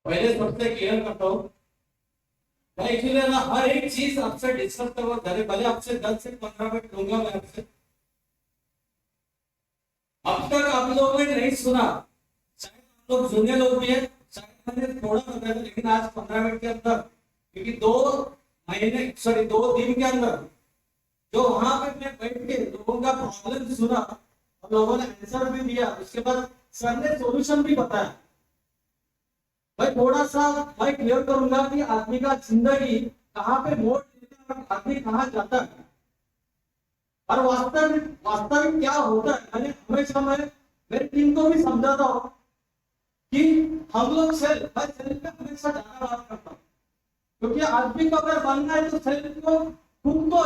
पहले सबसे क्लियर करता हूँ, मैं एक्चुअली ना हर एक चीज आपसे डिस्कस करवा करे, भले आपसे 10 से 15 मिनट लूंगा मैं आपसे। अब तक आप लोगों ने नहीं सुना, शायद आप लोग सुनने लोग भी है, शायद मैंने थोड़ा बताया था, लेकिन आज 15 मिनट के अंदर, क्योंकि 2 महीने सॉरी 2 दिन के अंदर जो वहां पे मैं बैठ के लोगों का प्रॉब्लम सुना और लोगों ने आंसर भी दिया, उसके बाद सर ने सॉल्यूशन भी बताया। भाई थोड़ा सा मैं क्लियर करूंगा कि आदमी का जिंदगी कहाँ पे मोड़ लेता है, आदमी कहाँ जाता है और वास्तविक वास्तविक क्या होता है। मैंने हमेशा मैं मेरी टीम को भी समझाता हूँ कि हम लोग सेल्फ पे हमेशा ज्यादा बात करता हूँ, क्योंकि आदमी को अगर बनना है तो सेल्फ को खुद को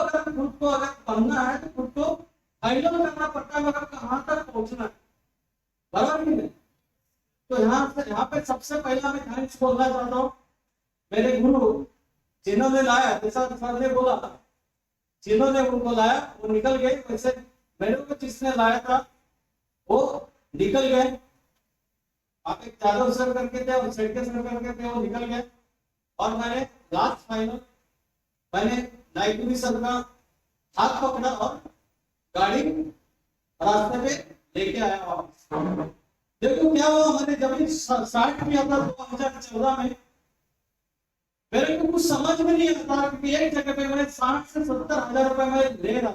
अगर बनना है तो खुद को फाइनल करना पड़ता है, मगर कहाँ तक पहुंचना है, बराबर नहीं। तो यहाँ पे सबसे पहला मैं थैंक्स बोलना चाहता हूँ मेरे गुरु जिन्होंने लाया, जैसा सर ने बोला जिन्होंने उनको लाया वो निकल गए, वैसे मेरे को जिसने लाया था वो निकल गए। आप एक जादव सर करके थे और शेट्टे सर करके थे, वो निकल गए और मैंने लास्ट फाइनल मैंने नाइटवी सर का हाथ पकड़ा और गाड़ी रास्ते पे लेके आया वापस। देखो क्या हुआ, मैंने जब स्टार्ट किया था 2014 में, मेरे को कुछ समझ में नहीं आता, क्योंकि एक जगह पे मैं 60 से 70 हजार रुपए में ले रहा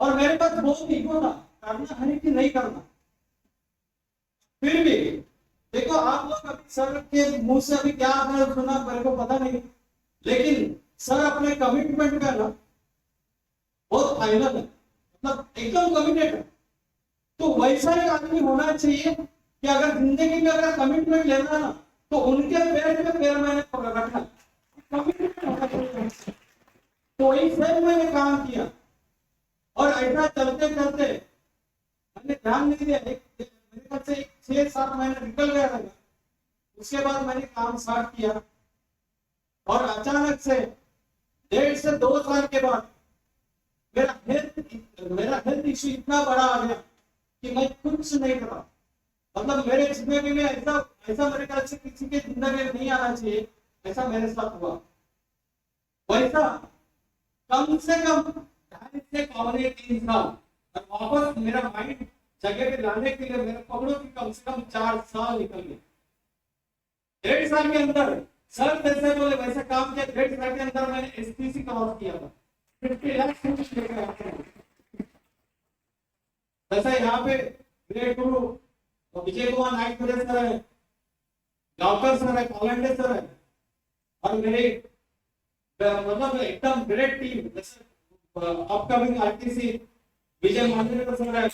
और मेरे पास बहुत ईगो था, करना है कि नहीं करना। फिर भी देखो आप लोग अभी सर के मुंह से अभी क्या आपने सुना मेरे को पता नहीं, लेकिन सर अपने कमिटमेंट का ना बहुत फाइनल है, मतलब एकदम कमिटेड है। तो वैसा ही आदमी होना चाहिए कि अगर जिंदगी में अगर कमिटमेंट लेना है ना तो उनके पैर पे पैर मैंने रखा, कमिटमेंट होना चाहिए। तो इससे मैंने काम किया और ऐसा चलते चलते मैंने ध्यान नहीं दिया, मेरे ख्याल से 6-7 महीने निकल गया था। उसके बाद मैंने काम स्टार्ट किया और अचानक से 1.5 से 2 साल के बाद मेरा हेल्थ इश्यू इतना बड़ा आ गया कि मैं कुछ नहीं कर रहा। मतलब मेरे जिंदगी में ऐसा ऐसा मेरे ख्याल से किसी के जिंदगी में नहीं आना चाहिए, ऐसा मेरे साथ हुआ। वैसा कम से कम 2.5 से 3 साल और वापस मेरा माइंड जगह पे लाने के लिए मेरे पकड़ो की कम से कम 4 साल निकल गए। 1.5 साल के अंदर सर जैसे बोले वैसा काम किया, 1.5 साल के अंदर मैंने एसपीसी कवर किया था 50 लाख। वैसा यहाँ पे मेरे गुरु विजय कुमार नाइक मेरे सर है, गावकर सर है, कॉलेंडे सर है और मेरे मतलब एकदम ग्रेट टीम, जैसे अपकमिंग आरटीसी विजय मांडरेकर सर है,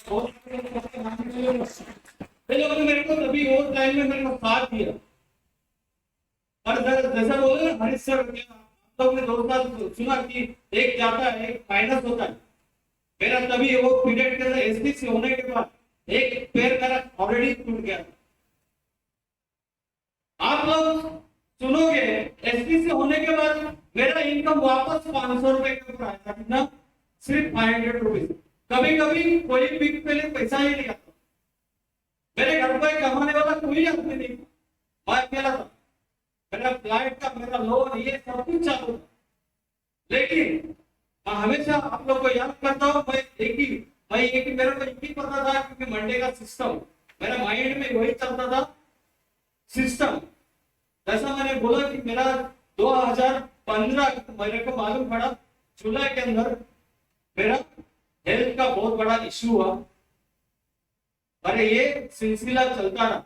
लोगों ने मेरे को तभी वो टाइम में मेरे को साथ दिया। और जैसा बोले हरीश सर लोग ने 2 साल सुना कि एक जाता है एक माइनस होता है, मेरा तभी वो पीरियड के अंदर एसपीसी होने के बाद एक पैर मेरा ऑलरेडी टूट गया। आप लोग सुनोगे एसपीसी होने के बाद मेरा इनकम वापस 500 रुपए के ऊपर आया था, कितना सिर्फ 500 रुपीज। कभी कभी कोई भी पहले पैसा ही नहीं आता, मेरे घर पर कमाने वाला कोई आदमी नहीं, मैं अकेला था, मेरा फ्लाइट का मेरा लोन ये सब कुछ चालू था। लेकिन मैं हमेशा आप लोग को याद करता हूँ, मैं एक ही मेरे को एक ही पता था, क्योंकि मंडे का सिस्टम मेरा माइंड में वही चलता था सिस्टम। जैसा मैंने बोला कि मेरा 2015 मेरे को मालूम पड़ा जुलाई के अंदर मेरा हेल्थ का बहुत बड़ा इश्यू हुआ। अरे ये सिलसिला चलता रहा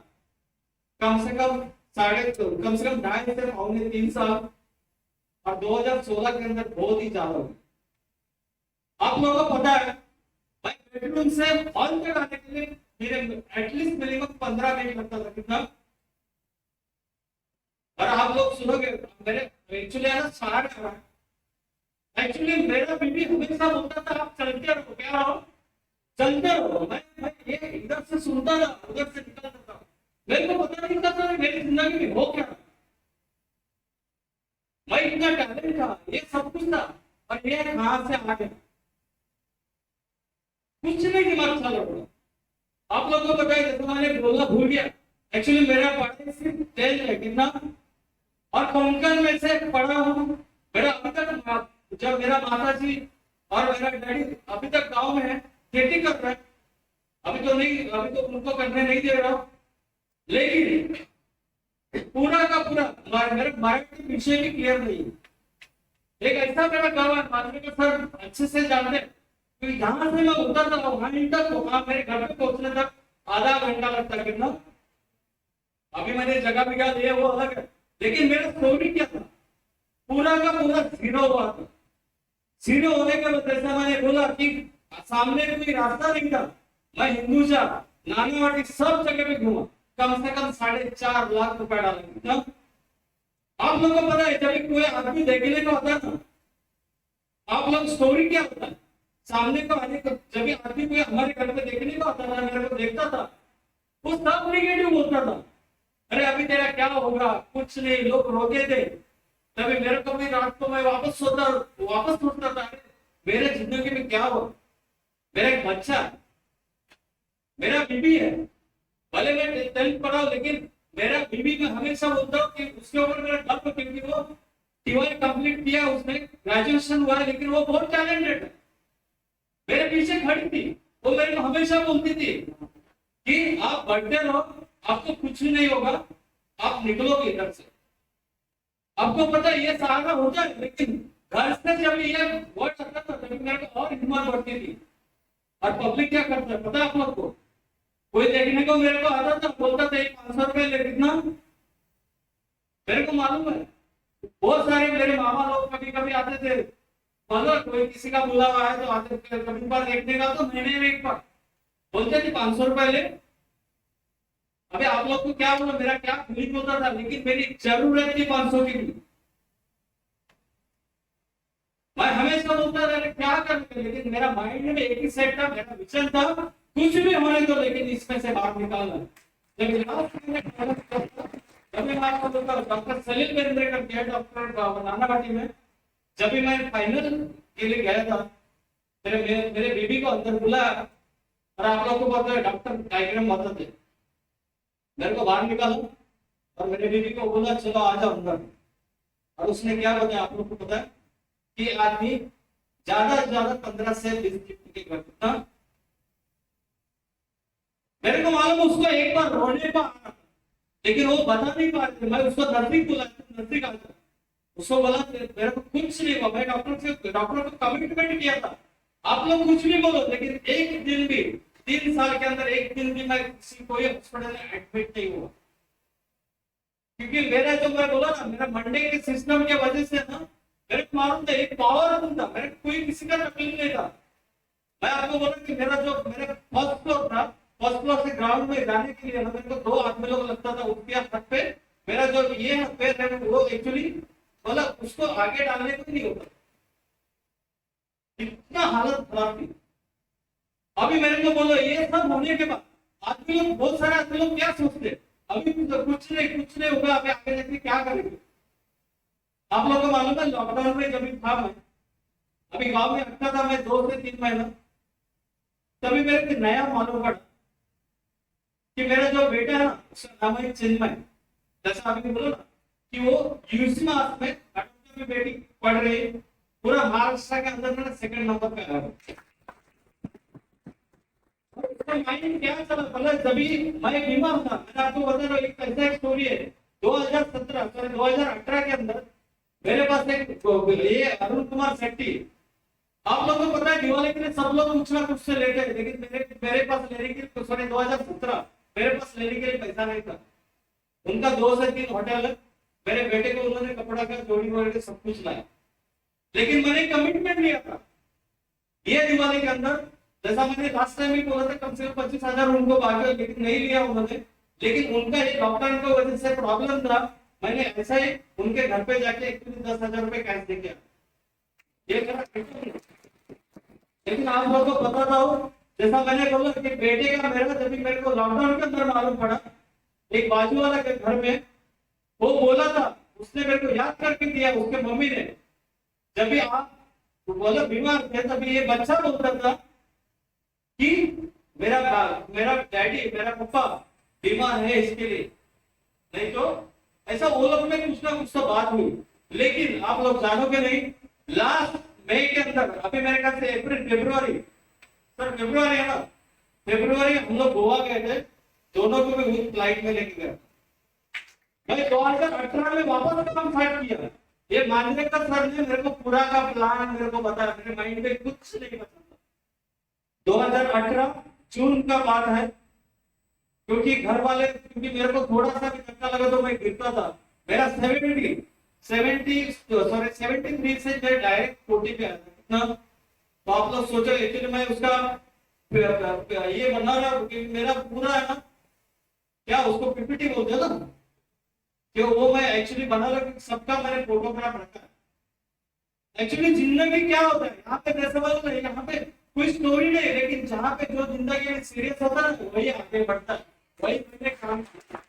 कम से कम 2.5 से 3 साल और 2016 के अंदर बहुत ही ज्यादा हुआ। आप लोगों को पता है भाई बेडरूम से हॉल तक आने के लिए मेरे एटलीस्ट मिनिमम 15 मिनट लगता था, कितना। और आप लोग सुनोगे मेरे एक्चुअली है ना स्टार्ट कर रहा है, एक्चुअली मेरा बीबी हमेशा बोलता था आप चलते रहो, क्या रहो चलते रहो। मैं ये इधर से सुनता था उधर से निकलता था, मेरे को पता नहीं था मेरी जिंदगी में हो क्या। मैं इतना टैलेंट था, ये सब कुछ था, और ये कहां से आ गया कुछ नहीं दिमाग चल रहा। आप लोगों को पता है जैसे मैंने बोलना भूल गया, एक्चुअली मेरा पढ़ाई सिर्फ 10 है कितना, और कोंकण में से पढ़ा हूँ। मेरा अभी तक जब मेरा माता जी और मेरा डैडी अभी तक गांव में है, खेती कर रहे हैं। अभी तो नहीं, अभी तो उनको करने नहीं दे रहा, लेकिन पूरा का पूरा मेरे मराठी विषय भी क्लियर नहीं है। एक ऐसा मेरा गाँव है, मालवीय सर अच्छे से जानते हैं, क्योंकि जहां से मैं उतरता था वहां तक, वहां मेरे घर पे पहुंचने तक आधा घंटा लगता कितना। अभी मैंने जगह भी क्या लिया वो अलग है, लेकिन मेरा स्टोरी क्या था, पूरा का पूरा जीरो हुआ था। जीरो होने के वजह से मैंने बोला कि सामने कोई रास्ता नहीं था। मैं हिंदूजा, नानावाटी सब जगह पे घूमा, कम से कम 4.5 लाख रुपए डाले। आप लोगों को पता है जब कोई आदमी देखने को आता है ना, आप लोग स्टोरी क्या होता है, सामने को आने को जब आदमी कोई हमारे घर पे देखने को आता था, मेरे को देखता था, वो सब निगेटिव बोलता था। अरे अभी तेरा क्या होगा, कुछ नहीं, लोग रोके थे। तभी मेरे को भी रात को मैं वापस सोचता था, मेरे जिंदगी में क्या हो, मेरा एक बच्चा, मेरा बीबी है, भले मैं 10th पढ़ा लेकिन मेरा बीबी में हमेशा बोलता हूँ कि उसके ऊपर मेरा गर्व, क्योंकि वो टीवाई कंप्लीट किया, उसने ग्रेजुएशन हुआ, लेकिन वो बहुत टैलेंटेड है। मेरे पीछे खड़ी थी, वो मेरे को हमेशा बोलती थी कि आप बढ़ते रहो, आपको कुछ नहीं होगा, आप निकलोगे इधर से। आपको पता है ये सहारा होता है, लेकिन घर से जब ये वर्ड आता था तभी मेरे को और हिम्मत बढ़ती थी। और पब्लिक क्या करता है पता है आप लोग को, कोई देखने को मेरे को आता था, बोलता था 500 रुपए ले, कितना मेरे को मालूम है। बहुत सारे मेरे मामा लोग कभी कभी आते थे, मतलब कोई किसी का बुलावा है तो आते थे, कभी बार देखने का तो महीने में एक बार बोलते थे 500 रुपए ले। अबे आप लोग को क्या बोला, मेरा क्या फीलिंग होता था, लेकिन मेरी जरूरत थी 500 की भी। मैं हमेशा बोलता था क्या करूंगा, लेकिन मेरा माइंड में एक ही सेट था, मेरा विजन था, कुछ भी होने दो लेकिन इसमें से बाहर निकालना। जब मैं आपको डॉक्टर सलील बेंद्रेकर गया, डॉक्टर नानावाटी में, जब भी मैं फाइनल के लिए गया था, मेरे बीबी को अंदर बुलाया, और आप लोग को पता है डॉक्टर डायग्राम बताते थे, मेरे को बाहर निकाला और मेरे बीबी को बोला चलो आ जाओ अंदर। और उसने क्या बताया आप लोग को पता है कि आदमी ज्यादा से ज्यादा 15 से 20 टिकट कितना, मेरे को मालूम उसको एक बार रोने का आना, लेकिन वो बता नहीं पा रहे। मैं उसको नजदीक बुलाया, नजदीक आ जाए, उसको बोला मेरे को कुछ नहीं हुआ। मैं डॉक्टर को कमिटमेंट किया था, आप लोग कुछ भी बोलो, लेकिन एक दिन भी 3 साल के अंदर एक दिन भी मैं किसी कोई हॉस्पिटल में एडमिट नहीं हुआ। क्योंकि मेरा जो मैं बोला ना, मेरा मंडे के सिस्टम की वजह से ना, मेरे को मालूम था एक पावरफुल था, मेरे कोई किसी का तकलीफ नहीं था। मैं आपको बोला कि मेरा फर्स्ट फ्लोर था, फर्स्ट फ्लोर से ग्राउंड में जाने के लिए मेरे को 2 आदमी लोग लगता था, उसके हाथ पे मेरा जो ये पैर है वो एक्चुअली बोला उसको आगे डालने को नहीं होता, इतना हालत खराब थी। अभी मेरे को बोलो ये सब होने के बाद आदमी लोग, बहुत सारे आदमी लोग क्या सोचते, अभी तो कुछ नहीं होगा, अभी आगे जाके क्या करेंगे। आप लोगों को मालूम है लॉकडाउन में जब था, मैं अभी गांव में रखता था, मैं 2 से 3 महीना, तभी मेरे को नया मालूम पड़ा कि मेरा जो बेटा है ना, उसका नाम है चिन्मय। जैसा अभी बोलो ना कि वो यूसी में बेटी पढ़ रही, पूरा महाराष्ट्र के अंदर में 2nd नंबर पे आया। क्या चला पहले, जब मैं बीमार था, मैंने आपको बता रहा हूँ एक ऐसा स्टोरी है, 2018 के अंदर मेरे पास एक ये अरुण कुमार शेट्टी, आप लोगों को पता है दिवाली के लिए सब लोग कुछ ना कुछ से लेते हैं, लेकिन मेरे पास लेने के लिए, सॉरी 2017 मेरे पास लेने के लिए पैसा नहीं था। उनका 2 से 3 होटल है, मेरे बेटे को उन्होंने कपड़ा का जोड़ी वोड़ी के सब कुछ लाया, लेकिन मैंने कमिटमेंट लिया था ये दिवाली के अंदर, जैसा मैंने लास्ट टाइम भी बोला था, कम से कम 25,000 उनको बाकी, लेकिन नहीं लिया उन्होंने। लेकिन उनका ये लॉकडाउन की वजह से प्रॉब्लम था, मैंने ऐसा ही उनके घर पे जाके 10,000 रुपए कैश दे दिया। लेकिन आप लोगों को पता था, जैसा मैंने बोला कि बेटे का मेरा, जब भी मेरे को लॉकडाउन के अंदर मालूम पड़ा, एक बाजू वाला के घर में वो बोला था, उसने मेरे को याद करके दिया, उसके मम्मी ने, जब भी आप बोला बीमार थे तभी ये बच्चा बोलता था कि मेरा डैडी, मेरा पापा बीमार है इसके लिए, नहीं तो ऐसा वो लोग में कुछ ना कुछ तो बात हुई। लेकिन आप लोग जानोगे नहीं, लास्ट मई के अंदर, अभी मेरे ख्याल से अप्रैल फरवरी, सर फरवरी है ना, फरवरी हम लोग गोवा गए थे, दोनों को भी उस फ्लाइट में लेके गए। मैं 2018 में वापस काम स्टार्ट किया। ये मानने का सर ने मेरे को पूरा का प्लान मेरे को बताया, मेरे माइंड में कुछ नहीं पता था। 2018 जून का बात है, क्योंकि घर वाले, क्योंकि मेरे को थोड़ा सा भी धक्का लगा तो मैं गिरता था। मेरा 73 से मैं डायरेक्ट 40 पे आया था। कितना? तो आप लोग सोचो, एक्चुअली मैं उसका ये बना रहा कि मेरा पूरा है ना, क्या उसको पीपीटी बोलते हैं ना, कि वो मैं एक्चुअली बना रहा कि सबका मैंने फोटोग्राफ रखा है। एक्चुअली जिंदगी क्या होता है, यहाँ पे जैसे बोलो, यहाँ पे कोई स्टोरी नहीं, लेकिन जहाँ पे जो जिंदगी में सीरियस होता है ना, वही आगे बढ़ता है, वही मैंने काम किया।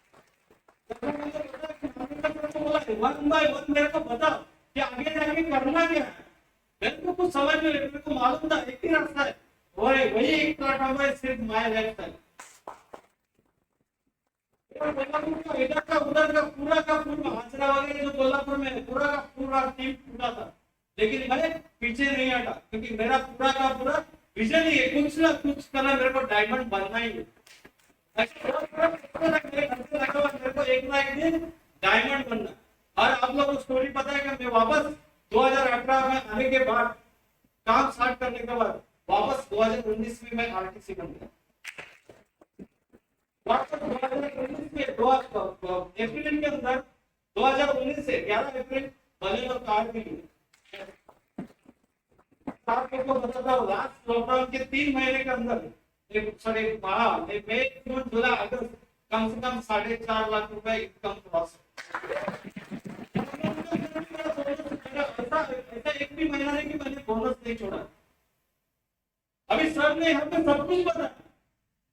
वन बाय वन मेरे को बताओ कि आगे जाके करना क्या है। मेरे को कुछ समझ में नहीं, मेरे को मालूम था एक ही रास्ता है, वही एक प्लेटफॉर्म है, सिर्फ माय लाइफ स्टाइल। इधर का उधर का पूरा हाजरा वगैरह जो कोल्हापुर में है, पूरा का पूरा टीम पूरा था, लेकिन मैं पीछे नहीं हटा, क्योंकि मेरा पूरा का पूरा विजन ही है, कुछ ना कुछ करना, मेरे को डायमंड बनना ही है। मेरे को एक ना एक दिन डायमंड बनना। और आप लोगों को स्टोरी पता है कि मैं वापस 2018 में आने के बाद, काम स्टार्ट करने के बाद वापस 2019 में मैं आरटीसी बन गया। वापस 2019 के अप्रैल के अंदर, 2019 से 11 अप्रैल बलेनो कार के लिए को बताता हूँ। लास्ट लॉकडाउन के 3 महीने के अंदर मई जून जुलाई अगस्त कम से कम 4.5 लाख रुपए इनकम क्रॉस। ऐसा एक भी महीना नहीं कि मैंने बोनस नहीं छोड़ा। अभी सर ने यहाँ पे सब कुछ बताया,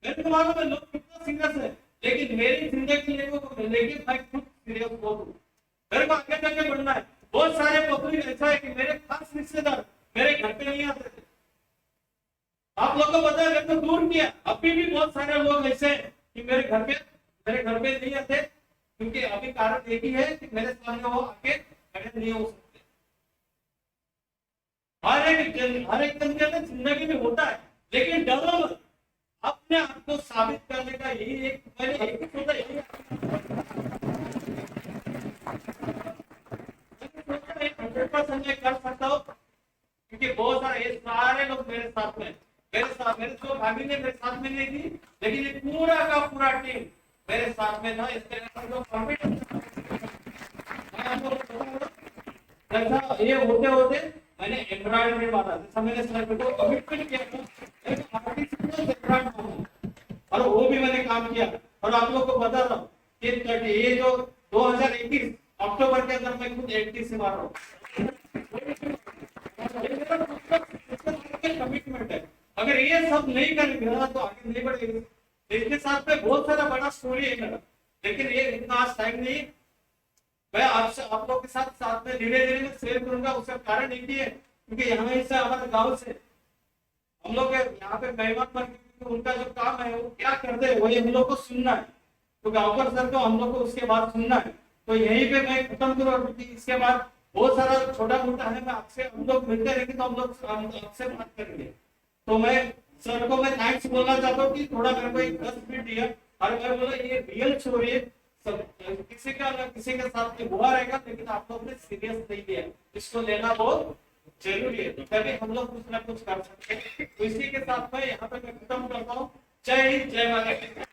मेरे को मालूम है लोग कितना सीरियस है, लेकिन मेरी जिंदगी लेके मैं खुद सीरियस बहुत हूँ। मेरे को आगे जाके बढ़ना है। बहुत सारे पब्लिक ऐसा है कि मेरे खास रिश्तेदार मेरे घर पे नहीं आते थे, आप लोगों को पता है, मेरे को दूर किया। अभी भी बहुत सारे लोग ऐसे हैं कि मेरे घर पे नहीं आते, क्योंकि अभी कारण एक ही है कि मेरे सामने वो आके खड़े नहीं हो सकते। हर एक जन के जिंदगी में होता है, लेकिन डरो मत, अपने आप को साबित करने का यही एक सोचा, यही 100% मैं कर सकता हूँ, क्योंकि बहुत सारे ये सारे लोग मेरे साथ में, मेरे जो फैमिली मेरे साथ में नहीं थी, लेकिन ये पूरा का पूरा टीम मेरे साथ में था। इसके ये होते होते मैंने एम्ब्रॉयडरी वाला, जैसा मैंने सर को कमिटमेंट किया था, और वो भी मैंने काम किया। और आप लोग को बता रहा हूँ कि ये जो 2021 अक्टूबर के अंदर मैं खुद 80 से मार रहा हूँ, कमिटमेंट है। अगर ये सब नहीं करेंगे ना तो आगे नहीं बढ़ेंगे। इसके साथ में बहुत सारा बड़ा स्टोरी है मेरा, लेकिन ये इतना आज टाइम नहीं। मैं आपसे आप लोग के साथ में धीरे धीरे में शेयर करूंगा। उसका कारण एक ही है, क्योंकि यहाँ से हमारे गांव से हम लोग यहाँ पे मेहमान बन के, उनका जो काम है वो क्या करते हैं वही हम लोग को सुनना है। तो गाँव पर सर को हम लोग को उसके बाद सुनना है। तो यहीं पे मैं खत्म करूँ, इसके बाद बहुत सारा छोटा मोटा है, मैं आपसे हम लोग मिलते रहेंगे तो हम लोग आपसे बात करेंगे। तो मैं सर को मैं थैंक्स बोलना चाहता हूँ कि थोड़ा मेरे को एक 10 मिनट दिया, और मैं बोला ये रियल स्टोरी है, सब किसी के साथ में हुआ रहेगा, लेकिन आप लोग ने सीरियस नहीं लिया, इसको लेना बहुत जरूरी है, तभी हम लोग कुछ ना कुछ कर सकते हैं। तो इसी के साथ में यहाँ पे मैं खत्म करता हूँ। जय हिंद, जय भारत।